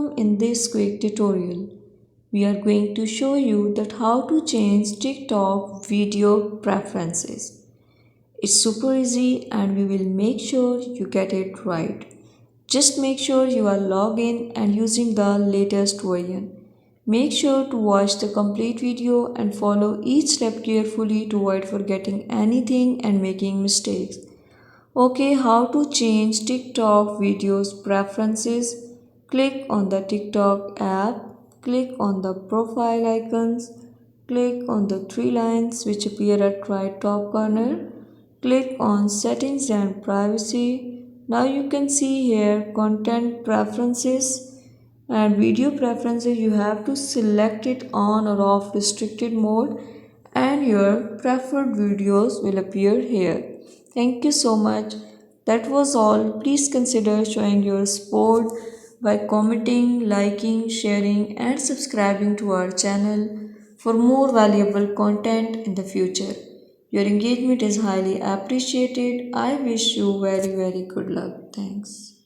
Welcome in this quick tutorial. We are going to show you that how to change TikTok video preferences. It's super easy and we will make sure you get it right. Just make sure you are logged in and using the latest version. Make sure to watch the complete video and follow each step carefully to avoid forgetting anything and making mistakes. Okay, how to change TikTok videos preferences? Click on the TikTok app, click on the profile icons, click on the three lines which appear at right top corner, click on settings and privacy. Now you can see here content preferences and video preferences. You have to select it on or off restricted mode and your preferred videos will appear here. Thank you so much. That was all. Please consider showing your support by commenting, liking, sharing, and subscribing to our channel for more valuable content in the future. Your engagement is highly appreciated. I wish you very good luck. Thanks.